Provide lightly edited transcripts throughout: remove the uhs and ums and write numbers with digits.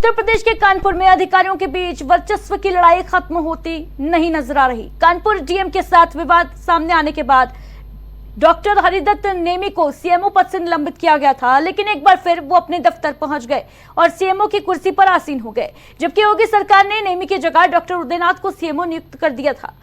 उत्तर प्रदेश के कानपुर में अधिकारियों के बीच वर्चस्व की लड़ाई खत्म होती नहीं नजर आ रही। कानपुर डीएम के साथ विवाद सामने आने के बाद डॉक्टर हरिदत्त नेमी को सीएमओ पद से निलंबित किया गया था, लेकिन एक बार फिर वो अपने दफ्तर पहुंच गए और सीएमओ की कुर्सी पर आसीन हो गए। जबकि योगी सरकार ने नेमी की जगह डॉक्टर उदयनाथ को सीएमओ नियुक्त कर दिया था।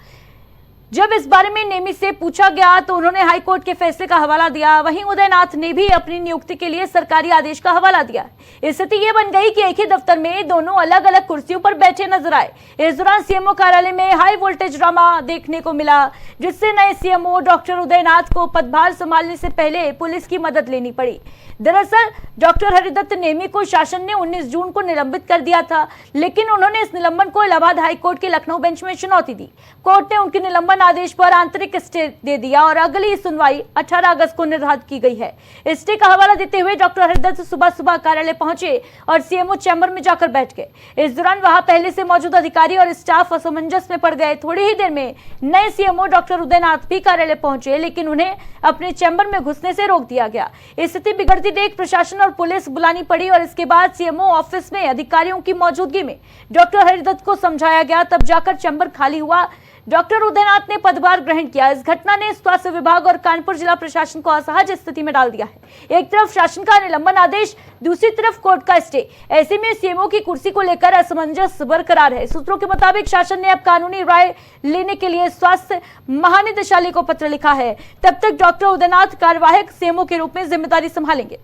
जब इस बारे में नेमी से पूछा गया तो उन्होंने हाईकोर्ट के फैसले का हवाला दिया। वहीं उदयनाथ ने भी अपनी नियुक्ति के लिए सरकारी आदेश का हवाला दिया। स्थिति ये बन गई कि एक ही दफ्तर में दोनों अलग अलग कुर्सियों पर बैठे नजर आए। इस दौरान सीएमओ कार्यालय में हाई वोल्टेज ड्रामा देखने को मिला, जिससे नए सीएमओ डॉक्टर उदयनाथ को पदभार संभालने से पहले पुलिस की मदद लेनी पड़ी। दरअसल डॉक्टर हरिदत्त नेमी को शासन ने 19 जून को निलंबित कर दिया था, लेकिन उन्होंने इस निलंबन को इलाहाबाद हाईकोर्ट के लखनऊ बेंच में चुनौती दी। कोर्ट ने उनके निलंबन आदेश पर आंतरिक स्टे दे दिया और अगली सुनवाई 18 अगस्त को निर्धारित की गई है। स्टे का हवाला देते हुए डॉक्टर हरिदत्त सुबह सुबह कार्यालय पहुंचे और सीएमओ चैम्बर में जाकर बैठ गए। इस दौरान वहां पहले से मौजूद अधिकारी और स्टाफ असमंजस में पड़ गए। थोड़ी ही देर में नए सीएमओ डॉक्टर उदयनाथ भी कार्यालय पहुंचे, लेकिन उन्हें अपने चैम्बर में घुसने से रोक दिया गया। स्थिति बिगड़ती देख प्रशासन और पुलिस बुलानी पड़ी और इसके बाद सीएमओ ऑफिस में अधिकारियों की मौजूदगी में डॉक्टर हरिदत्त को समझाया गया, तब जाकर चैम्बर खाली हुआ। डॉक्टर उदयनाथ ने पदभार ग्रहण किया। इस घटना ने स्वास्थ्य विभाग और कानपुर जिला प्रशासन को असहज स्थिति में डाल दिया है। एक तरफ शासन का निलंबन आदेश, दूसरी तरफ कोर्ट का स्टे। ऐसे में सीएमओ की कुर्सी को लेकर असमंजस बरकरार है। सूत्रों के मुताबिक शासन ने अब कानूनी राय लेने के लिए स्वास्थ्य महानिदेशालय को पत्र लिखा है। तब तक डॉक्टर उदयनाथ कार्यवाहक सीएमओ के रूप में जिम्मेदारी संभालेंगे।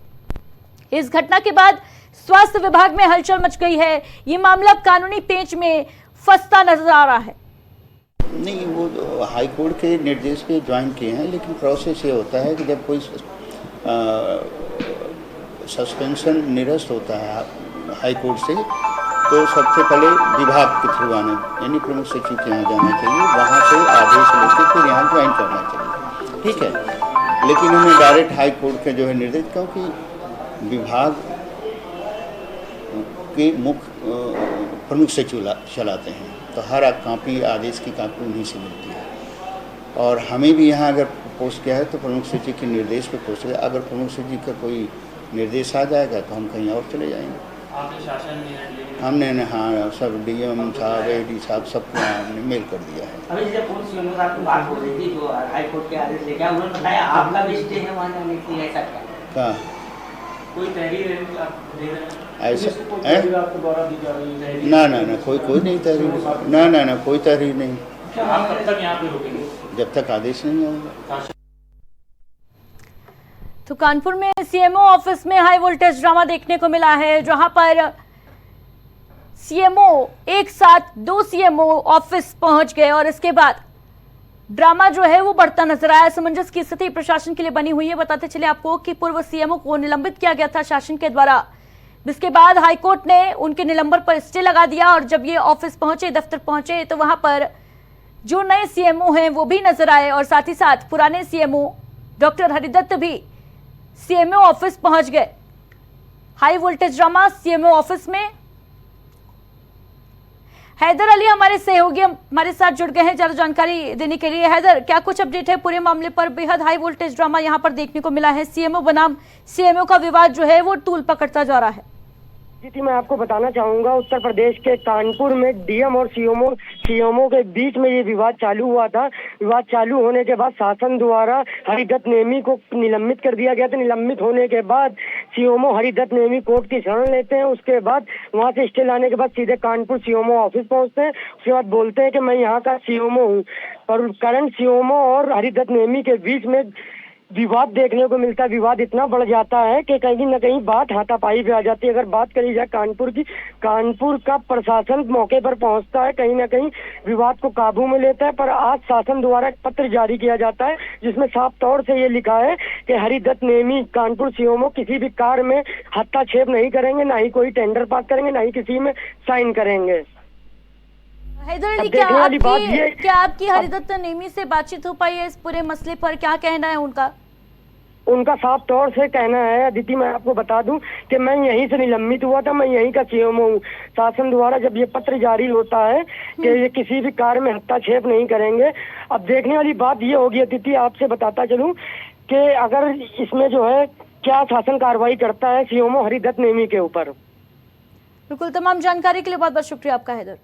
इस घटना के बाद स्वास्थ्य विभाग में हलचल मच गई है। ये मामला कानूनी पेंच में फंसता नजर आ रहा है। नहीं, वो हाई कोर्ट के निर्देश पे ज्वाइन किए हैं, लेकिन प्रोसेस ये होता है कि जब कोई सस्पेंशन निरस्त होता है हाई कोर्ट से, तो सबसे पहले विभाग के थ्रू आना, यानी प्रमुख सचिव के यहाँ जाना चाहिए, वहाँ से आदेश लेकर फिर यहाँ ज्वाइन करना चाहिए। ठीक है, लेकिन उन्हें डायरेक्ट हाई कोर्ट के जो है निर्देश, क्योंकि विभाग के मुख्य प्रमुख सचिव चलाते हैं, तो हर कॉपी आदेश की कॉपी उन्हीं से मिलती है। और हमें भी यहाँ अगर पोस्ट किया है तो प्रमुख सचिव के निर्देश पे पोस्ट किया। अगर प्रमुख सचिव का कोई निर्देश आ जाएगा तो हम कहीं और चले जाएंगे। हमने हाँ, सब डीएम साहब, एडी साहब, सबको हमने मेल कर दिया है। अभी जब पुलिस सीएमओ साहब की बात हो रही थी, जो हाई कोर्ट के आदेश लेके उन्होंने बताया आपका भी स्टे है वहाँ जाने के लिए, ऐसा क्या कोई तहरीर ऐसा ना कोई नहीं तहरीर, ना कोई तहरीर नहीं। आप कब तक यहाँ पे रुकेंगे? जब तक आदेश नहीं होगा। तो कानपुर में सीएमओ ऑफिस में हाई वोल्टेज ड्रामा देखने को मिला है, जहां पर सीएमओ एक साथ 2 सीएमओ ऑफिस पहुंच गए और इसके बाद ड्रामा जो है वो बढ़ता नजर आया। असमंजस की स्थिति प्रशासन के लिए बनी हुई है। बताते चले आपको कि पूर्व सीएमओ को निलंबित किया गया था शासन के द्वारा, जिसके बाद हाईकोर्ट ने उनके निलंबन पर स्टे लगा दिया और जब ये ऑफिस पहुंचे, दफ्तर पहुंचे, तो वहां पर जो नए सीएमओ हैं वो भी नजर आए और साथ ही साथ पुराने सीएमओ डॉक्टर हरिदत्त भी सीएमओ ऑफिस पहुंच गए। High voltage drama CMO office में। हैदर अली हमारे सहयोगी हमारे साथ जुड़ गए हैं ज्यादा जानकारी देने के लिए। हैदर, क्या कुछ अपडेट है पूरे मामले पर? बेहद हाई वोल्टेज ड्रामा यहां पर देखने को मिला है। सीएमओ बनाम सीएमओ का विवाद जो है वो तूल पकड़ता जा रहा है। जी, मैं आपको बताना चाहूंगा, उत्तर प्रदेश के कानपुर में डीएम और सीएमओ के बीच में ये विवाद चालू हुआ था। विवाद चालू होने के बाद शासन द्वारा हरिदत्त नेमी को निलंबित कर दिया गया था। निलंबित होने के बाद सीएमओ हरिदत्त नेमी कोर्ट की शरण लेते हैं। उसके बाद वहां से स्टे लाने के बाद सीधे कानपुर सीएमओ ऑफिस पहुंचते हैं। उसके बाद बोलते हैं कि मैं यहाँ का सीएमओ हूँ, पर करंट सीएमओ और हरिदत्त नेमी के बीच में विवाद देखने को मिलता है। विवाद इतना बढ़ जाता है कि कहीं न कहीं बात हाथापाई पे आ जाती है। अगर बात करी जाए कानपुर की, कानपुर का प्रशासन मौके पर पहुंचता है, कहीं न कहीं विवाद को काबू में लेता है। पर आज शासन द्वारा एक पत्र जारी किया जाता है जिसमें साफ तौर से ये लिखा है कि हरिदत्त नेमी कानपुर सीएमओ किसी भी कार्य में हस्तक्षेप नहीं करेंगे, ना ही कोई टेंडर पास करेंगे, ना ही किसी में साइन करेंगे। हैदर अली, क्या आपकी हरिदत्त नेमी से बातचीत हो पाई है इस पूरे मसले पर? क्या कहना है उनका? उनका साफ तौर से कहना है, अदिति, मैं आपको बता दूं कि मैं यहीं से निलंबित हुआ था, मैं यहीं का सीएमओ हूँ। शासन द्वारा जब ये पत्र जारी होता है कि ये किसी भी कार्य में हस्तक्षेप नहीं करेंगे। अब देखने वाली बात ये होगी, अदिति, आपसे बताता चलूं कि अगर इसमें जो है क्या शासन कार्रवाई करता है सीएमओ हरिदत्त नेमी के ऊपर। बिल्कुल, तमाम जानकारी के लिए बहुत बहुत शुक्रिया आपका हैदर।